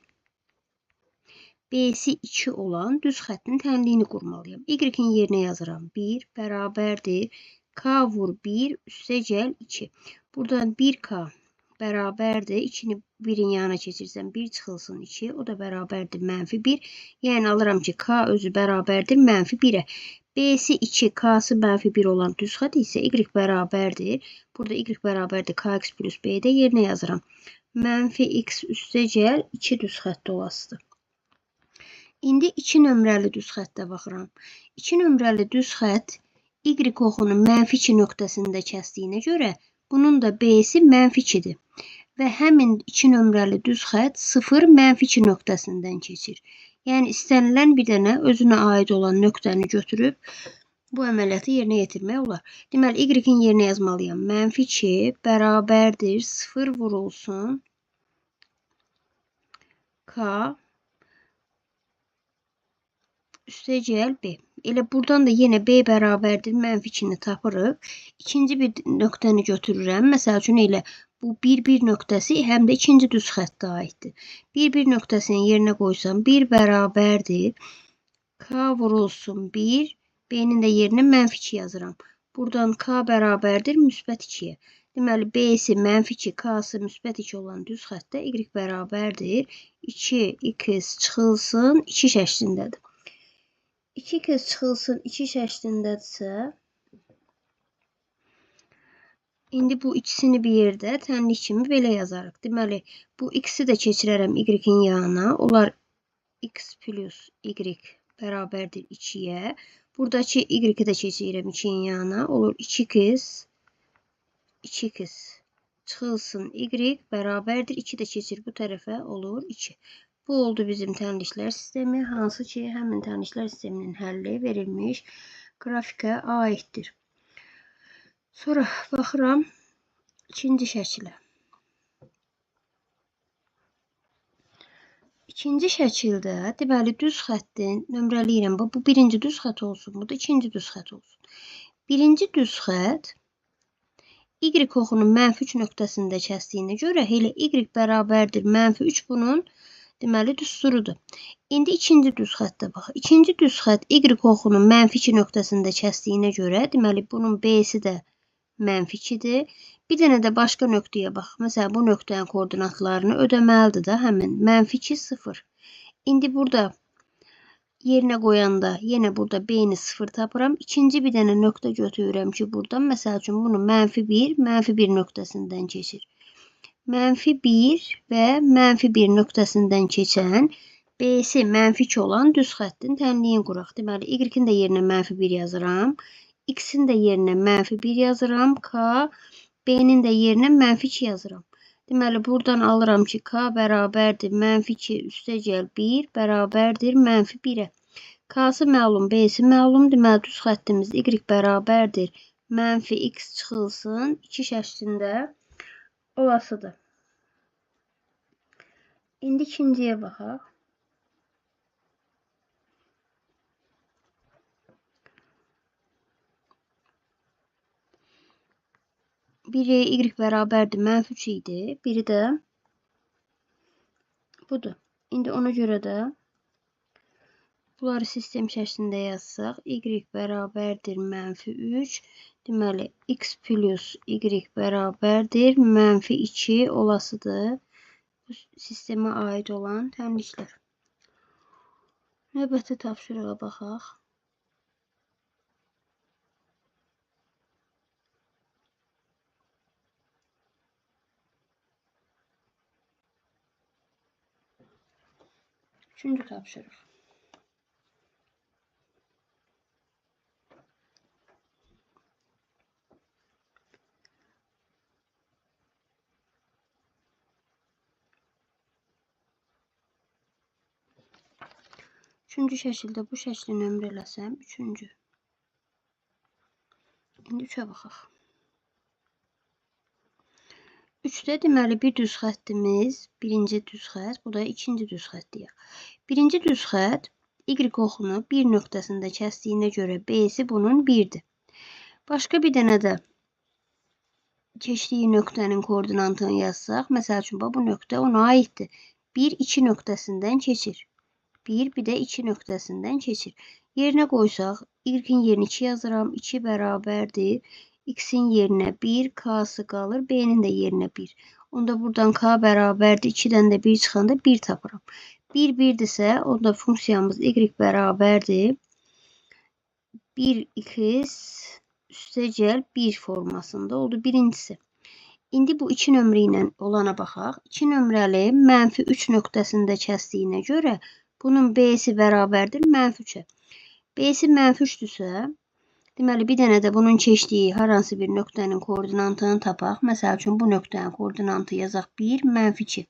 B-si 2 olan düz xəttin tənliyini qurmalıyam. Y-in yerinə yazıram. 1 bərabərdir K vur 1 üstəgəl 2. Buradan 1K bərabərdir. 2'ni 1'in yanına keçirsəm 1 çıxılsın 2. O da bərabərdir -1. Yəni alıram ki, K özü bərabərdir -1'ə. B'si 2, K'sı -1 olan düz xət isə Y bərabərdir. Burada Y bərabərdir KX plus B'də yerinə yazıram. -X üstəgəl 2 düz xətdə olasıdır. İndi 2 nömrəli düz xəttə baxıram. 2 nömrəli düz xətt Y oxunun -2 nöqtəsində kəsdiyinə görə bunun da B'si -2'dir. Və həmin 2 nömrəli düz xətt 0, -2 nöqtəsindən keçir. Yəni, istənilən bir dənə özünə aid olan nöqtəni götürüb bu əməliyyatı yerinə yetirmək olar. Deməli, Y-in yerinə yazmalıyam. -2 bərabərdir 0 vurulsun K üstəgəl B. Elə buradan da yenə B bərabərdir -2'ni tapırıq. İkinci bir nöqtəni götürürəm. Məsəl üçün elə bu 1, 1 nöqtəsi həm də ikinci düz xəttə aiddir. 1, 1 nöqtəsinin yerinə qoysam 1 bərabərdir K vurulsun 1. B'nin də yerinə -2 yazıram. Buradan K bərabərdir müsbət 2'yə. Deməli, B'si -2, K'sı müsbət 2 olan düz xəttdə Y bərabərdir 2x çıxılsın 2 şəklindədir. 2x çıxılsın 2 şəklindədirsə, indi bu ikisini bir yerdə tənlik kimi belə yazarıq. Deməli, bu x'i də keçirərəm Y-in yanına. Onlar x plus Y bərabərdir 2'yə. Buradakı Y-i də keçirəm 2'in yanına. Olur 2x çıxılsın Y bərabərdir 2 də keçir bu tərəfə olur 2. Bu oldu bizim tənliklər sistemi. Hansı ki, həmin tənliklər sisteminin həlli verilmiş qrafikə aiddir. Sonra baxıram ikinci şəkilə. İkinci şəkildə, deməli, düz xəttin nömrəliyirəm. Bu birinci düz xət olsun, bu da ikinci düz xət olsun. Birinci düz xət Y oxunun -3 nöqtəsində kəsdiyinə görə elə Y bərabərdir -3 bunun Deməli düsturudur. İndi ikinci düz xəttə bax. İkinci düz xətt y oxunun -2 nöqtəsində kəsdiyinə görə, deməli bunun B-si də -2-dir. Bir dənə də başqa nöqtəyə bax. Məsələn, bu nöqtənin koordinatlarını ödəməlidir də həmin -2, 0. İndi burada yerinə qoyanda yenə burada B-ni 0 tapıram. İkinci bir dənə nöqtə götürürəm ki, buradan məsəl üçün bunu -1, -1 nöqtəsindən keçir. -1 və -1 nöqtəsindən keçən B-si -2 olan düz xəttin tənliyini quraq. Deməli, y-in də yerinə -1 yazıram. X-in də yerinə -1 yazıram. K, B-nin də yerinə -2 yazıram. Deməli, buradan alıram ki, K bərabərdir -2 üstəgəl 1 bərabərdir -1-ə. K-sı məlum, B-si məlum. Deməli, düz xəttimiz y bərabərdir -x çıxılsın 2 şəklində olasıdır. İndi ikinciyə baxaq. Biri y bərabərdir -3 idi. Biri də budur. İndi ona görə də bunları sistem şəklində yazsaq, y bərabərdir -3. Deməli, x plus y bərabərdir -2 olasıdır. Bu sistemə aid olan tənliklər. Növbəti tapşırığa baxaq. Üçüncü tapşırıq. Üçüncü şəkildə bu şəkli nömrələsəm, üçüncü. İndi üçə baxaq. Üçdə deməli bir düz xəttimiz, birinci düz xətt, bu da ikinci düz xətt deyək. Birinci düz xətt y oxunu bir nöqtəsində kəsdiyinə görə B-si bunun 1-dir. Başqa bir dənə də keçdiyi nöqtənin koordinatını yazsaq, məsəl üçün bu nöqtə ona aiddir. 1, 2 nöqtəsindən keçir. 1, bir də 2 nöqtəsindən keçir. Yerinə qoysaq, y-in yerinə 2 yazıram, 2 bərabərdir. X-in yerinə 1, K-sı qalır, B-nin də yerinə 1. Onda buradan K bərabərdir, 2-dən də 1 çıxanda 1 tapıram. 1, 1-dirsə, onda funksiyamız y bərabərdir. 1x üstəgəl 1 formasında oldu birincisi. İndi bu 2 nömrə ilə olana baxaq. 2 nömrəli -3 nöqtəsində kəsdiyinə görə bunun B-si bərabərdir -3-ə. B-si -3-dürsə, deməli bir dənə də bunun keçdiyi hər hansı bir nöqtənin koordinatını tapaq. Məsəl üçün bu nöqtənin koordinatı yazaq 1, -2.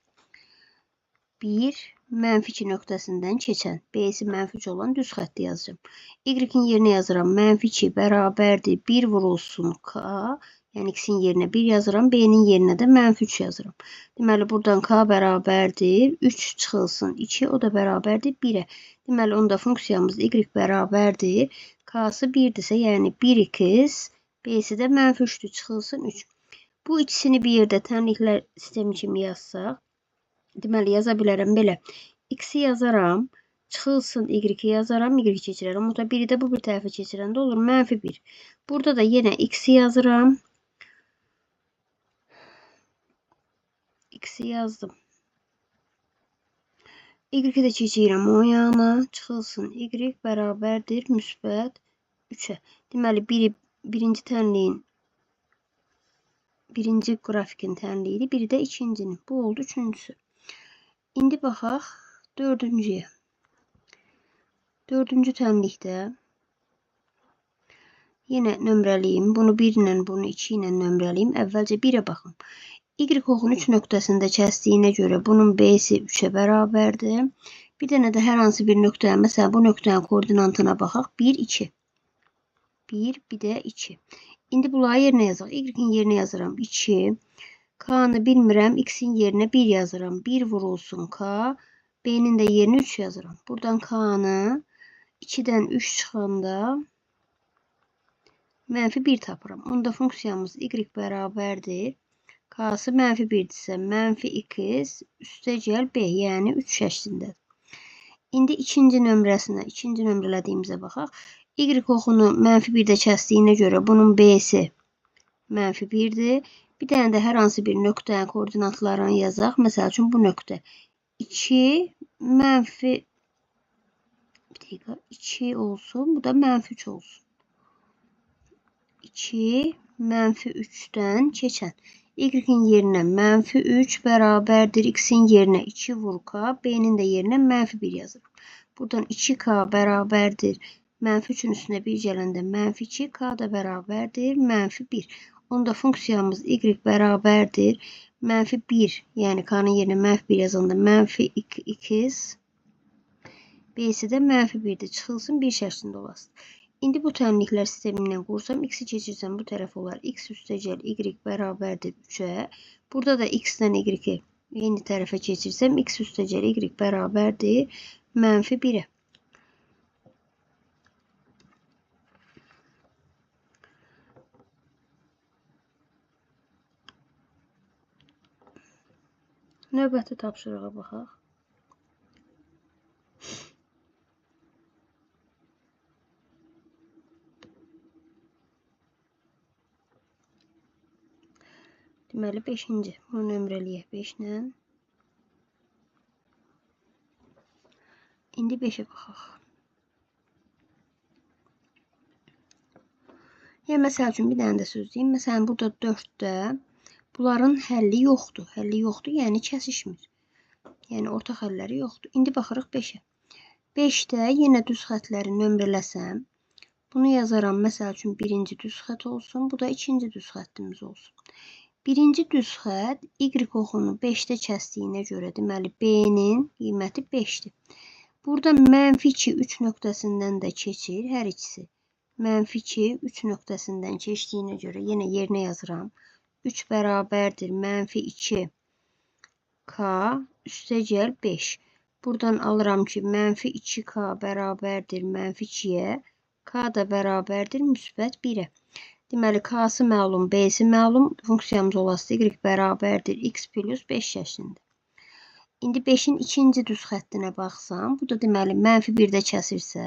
1, -2 nöqtəsindən keçən, B-si -3 olan düz xətti yazacağım. Y-in yerinə yazıram, -2 bərabərdir 1 vurulsun K, yəni X-in yerinə 1 yazıram, B-nin yerinə də -3 yazıram. Deməli, buradan K bərabərdir 3 çıxılsın 2, o da bərabərdir 1-ə. Deməli, onda funksiyamız y bərabərdir. K-sı 1-dirsə, yəni 1x, B-si də -3-dür, çıxılsın 3. Bu ikisini bir yerdə tənliklər sistemi kimi yazsaq, deməli, yaza bilərəm belə. X-i yazaram, çıxılsın y-i yazaram, y-i keçirərəm. O da 1-i də bu bir tərəfə keçirəndə olur -1. Burada da yenə x-i yazıram. X-i yazdım. Y-i də keçirəm o yana, çıxılsın y bərabərdir müsbət 3-ə. Deməli, birinci tənliyin, birinci qrafikin tənliyidir, biri də ikincinin. Bu oldu üçüncüsü. İndi baxaq dördüncüyə. Dördüncü tənlikdə yenə nömrəliyim. Bunu 1 ilə, bunu 2 ilə nömrəliyim. Əvvəlcə 1-ə baxım. Y oxunu 3 nöqtəsində kəsdiyinə görə bunun B-si 3-ə bərabərdir. Bir dənə də hər hansı bir nöqtəyə, məsələn, bu nöqtənin koordinatına baxaq. 1, 2. 1, bir də 2. İndi bunları yerinə yazaq. Y-in yerinə yazıram 2. K-nı bilmirəm. X-in yerinə 1 yazıram. 1 vurulsun K. B-nin də yerinə 3 yazıram. Buradan K-nı 2-dən 3 çıxanda -1 tapıram. Onda funksiyamız y bərabərdir. K'sı -1'dirsə, -x üstəgəl b, yəni 3 şəklindədir. İndi ikinci nömrəsinə, ikinci nömrələdiyimizə baxaq. Y oxunu -1-də kəsdiyinə görə bunun b'si -1'dir. Bir dənə də hər hansı bir nöqtənin koordinatlarını yazaq. Məsəl üçün bu nöqtə 2 -2 olsun. Bu da -3 olsun. 2 -3'dən keçən. Y-in yerinə -3 bərabərdir. X-in yerinə 2 vur k. B-nin də yerinə -1 yazırıq. Buradan 2k bərabərdir. -3'ün üstünə 1 gələndə -2. K da bərabərdir. -1. Onda funksiyamız y bərabərdir. -1, yəni k-nın yerinə -1 yazanda -2x. B-si də -1'dir. Çıxılsın bir şəklində olasın. İndi bu tənliklər sistemindən qursam, x-i keçirsəm bu tərəf olar. X üstəgəl y bərabərdir 3'ə. Burada da x-dən y-i eyni tərəfə keçirsəm, x üstəgəl y bərabərdir -1'ə. Növbəti tapşırığa baxaq. Deməli 5-ci. Bunu nömrələyək 5 ilə. İndi 5'ə baxaq. Yəni məsəl üçün bir dənə də söz deyim. Məsələn burada 4'də bunların həlli yoxdur. Həlli yoxdur, yəni kəsişmir. Yəni ortaq həlləri yoxdur. İndi baxırıq 5'ə. 5'də yenə düz xətləri nömrələsəm, bunu yazaram. Məsəl üçün birinci düz xət olsun. Bu da ikinci düz xəttimiz olsun. Birinci düz xət y oxunu 5'də kəsdiyinə görə, deməli B-nin qiyməti 5'dir. Burada -2 3 nöqtəsindən də keçir hər ikisi. -2 3 nöqtəsindən keçdiyinə görə yenə yerinə yazıram. 3 bərabərdir -2 k üstəgəl 5. Buradan alıram ki, -2k bərabərdir -2'yə. K da bərabərdir -1'ə. Deməli, k'sı məlum, b'si məlum. Funksiyamız olası y bərabərdir x plus 5 şəklində. İndi 5'in ikinci düz xəttinə baxsam, bu da deməli -1'də kəsirsə,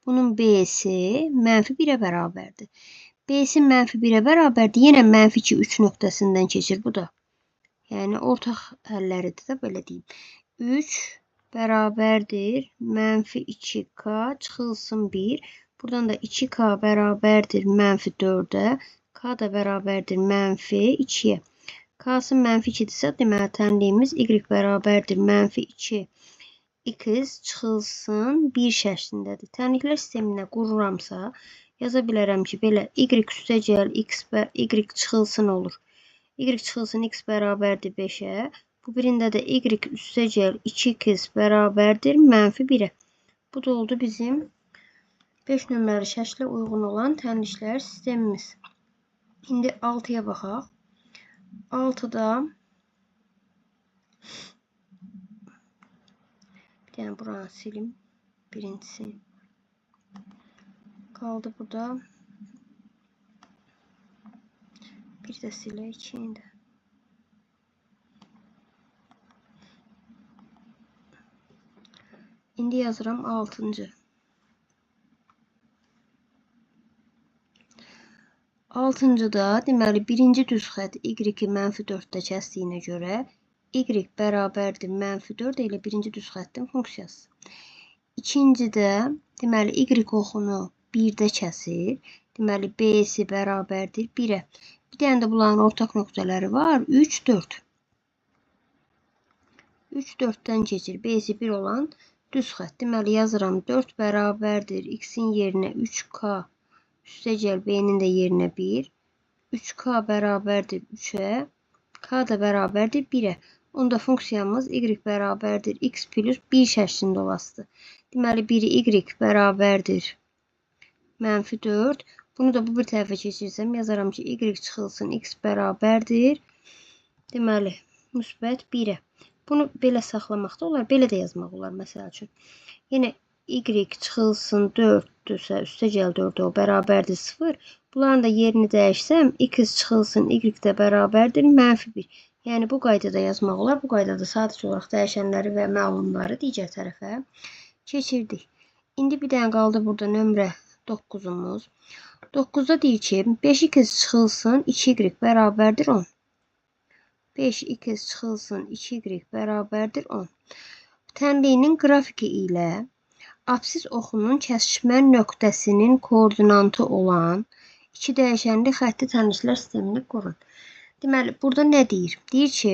bunun b'si -1'ə bərabərdir. B'si -1'ə bərabərdir. Yenə -2 3 nöqtəsindən keçir bu da. Yəni ortaq həlləridir də belə deyim. 3 bərabərdir -2k çıxılsın 1. Buradan da 2k bərabərdir -4'ə. K da bərabərdir -2'yə. K'sı -2'dirsə, deməli tənliyimiz y bərabərdir -2 x çıxılsın 1 şəklindədir. Tənliklər sisteminə qururamsa, yaza bilərəm ki, belə y üstəgəl y çıxılsın olur. Y çıxılsın x bərabərdir 5'ə. Bu birində də y üstəgəl 2x bərabərdir -1'ə. Bu da oldu bizim 5 nömrəli şəklə uyğun olan tənliklər sistemimiz. İndi 6'ya baxaq. 6'da bir dənə buranı silim. Birincisi qaldı burada. Bir də silək ikini də. İndi yazıram 6'cı. 6'cıda deməli birinci düz xət y-i -4'də kəsdiyinə görə y bərabərdir -4 ilə birinci düz xəttin funksiyası. İkincidə deməli y oxunu 1'də kəsir. Deməli b-si bərabərdir 1'ə. Bir dənə də bunların ortaq nöqtələri var. 3 4. 3 4'dən keçir. B-si 1 olan düz xət. Deməli yazıram 4 bərabərdir x-in yerinə 3k üstəgəl b-nin də yerinə 1. 3k bərabərdir 3'ə. K da bərabərdir 1'ə. Onda funksiyamız y bərabərdir x plus 1 şəklində olasıdır. Deməli 1 y bərabərdir -4. Bunu da bu bir tərəfə keçirsəm yazaram ki, y çıxılsın x bərabərdir. Deməli müsbət 1'ə. Bunu belə saxlamaq da olar, belə də yazmaq olar məsəl üçün. Yenə y çıxılsın 4 4-dürsə, üstəgəl 4 o bərabərdir 0. Bunların da yerini dəyişsəm, x çıxılsın y də bərabərdir -1. Yəni bu qaydada yazmaq olar. Bu qaydada sadəcə olaraq dəyişənləri və məlumatları digər tərəfə keçirdik. İndi bir dənə qaldı burada nömrə 9-umuz. 9-da deyir ki, 5x çıxılsın 2y bərabərdir 10. 5x çıxılsın 2y bərabərdir 10. Tənliyinin qrafiki ilə absis oxunun kəsişmə nöqtəsinin koordinatı olan iki dəyişənli xətti tənliklər sistemini qurun. Deməli, burada nə deyir? Deyir ki,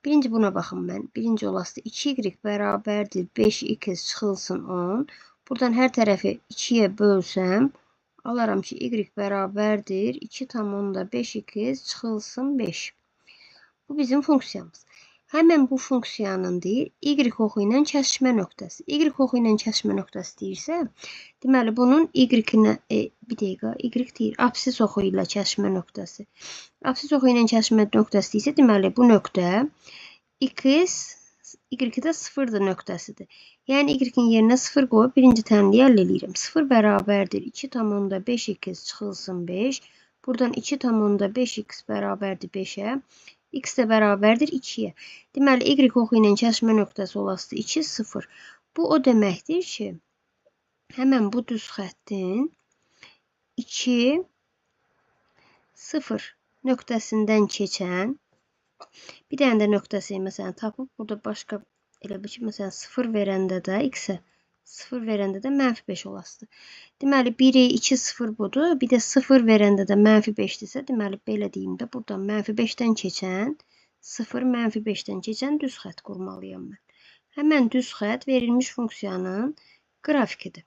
birinci buna baxın mən. Birinci olası 2y bərabərdir 5x çıxılsın 10. Buradan hər tərəfi 2-yə bölsəm, alaram ki, y bərabərdir 2,5x çıxılsın 5. Bu bizim funksiyamız. Həmən bu funksiyanın deyir, y oxu ilə kəsişmə nöqtəsi. Y oxu ilə kəsişmə nöqtəsi deyirsə, deməli, bunun y-nə, bir dəqiqə, y deyir, absis oxu ilə kəsişmə nöqtəsi. Absis oxu ilə kəsişmə nöqtəsi deyirsə, deməli, bu nöqtə x, y-də 0-dır nöqtəsidir. Yəni, y-in yerinə 0 qoyub, birinci tənliyi əldə edirəm. 0 bərabərdir 2,5x çıxılsın 5. Buradan 2,5x bərabərdir 5-ə. X də bərabərdir 2-yə. Deməli, y oxu ilə kəsişmə nöqtəsi olası 2, 0. Bu o deməkdir ki, həmən bu düz xəttin 2, 0 nöqtəsindən keçən bir dənə də nöqtəsi məsələn tapıb, burada başqa elə bir ki, məsələn 0 verəndə də x-ə 0 verəndə də -5 olasıdır. Deməli, 1-i 2, 0 budur. Bir də 0 verəndə də -5-dirsə, deməli, belə deyim də, buradan -5-dən keçən, 0, -5-dən keçən düz xətt qurmalıyam mən. Həmən düz xətt verilmiş funksiyanın qrafikidir.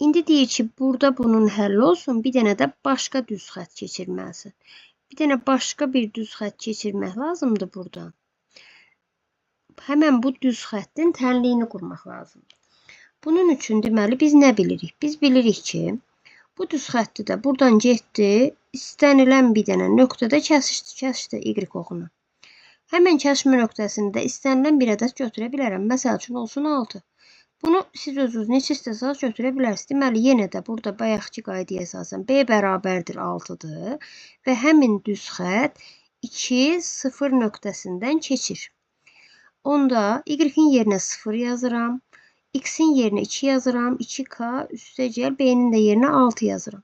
İndi deyir ki, burada bunun həlli olsun, bir dənə də başqa düz xətt keçirməlisən. Bir dənə başqa bir düz xətt keçirmək lazımdır buradan. Həmən bu düz xəttin tənliyini qurmaq lazımdır. Bunun üçün deməli biz nə bilirik? Biz bilirik ki, bu düz xətti də buradan getdi, istənilən bir dənə nöqtədə kəsişdi y oxunu. Həmən kəsişmə nöqtəsində istənilən bir ədəd götürə bilərəm. Məsəl üçün olsun 6. Bunu siz özünüz neçə istəsəniz götürə bilərsiniz. Deməli, yenə də burada bayaqki qaydaya əsasən b bərabərdir 6-dır və həmin düz xətt 2, 0 nöqtəsindən keçir. Onda y-in yerinə 0 yazıram. X-in yerinə 2 yazıram. 2k üstəgəl b-nin də yerinə 6 yazıram.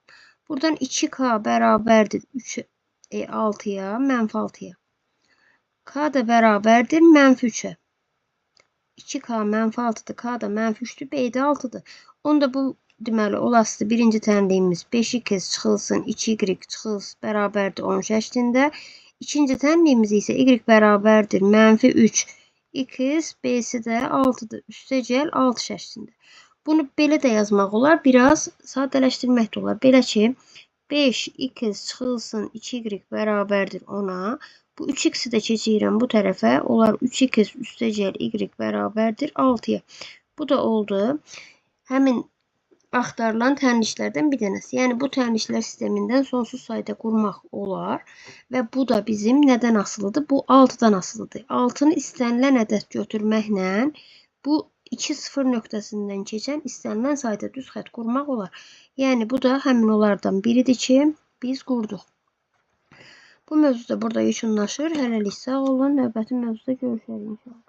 Buradan 2k bərabərdir 6-ya, -6-ya. K da bərabərdir -3-ə. 2k -6-dır, k da -3-dür, b də 6-dır. Onda bu deməli olasıdır. Birinci tənliyimiz 5x çıxılsın 2y çıxılsın bərabərdir 10 şəklində. İkinci tənliyimiz isə y bərabərdir -3 x, b-si də 6-dır. Üstəgəl 6 şəklində. Bunu belə də yazmaq olar. Biraz sadələşdirmək də olar. Belə ki, 5x çıxılsın 2y bərabərdir 10-a. Bu 3x-i də keçirirəm bu tərəfə. Olar 3x üstəgəl y bərabərdir 6-ya. Bu da oldu. Həmin axtarılan tənliklərdən bir dənəsi. Yəni, bu tənliklər sistemindən sonsuz sayda qurmaq olar. Və bu da bizim nədən asılıdır? Bu 6-dan asılıdır. 6-nı istənilən ədəd götürməklə bu 2-0 nöqtəsindən keçən istənilən sayda düz xətt qurmaq olar. Yəni, bu da həmin onlardan biridir ki, biz qurduq. Bu mövzu da burada yekunlaşır. Hələlik sağ olun. Növbəti mövzuda görüşərik inşallah.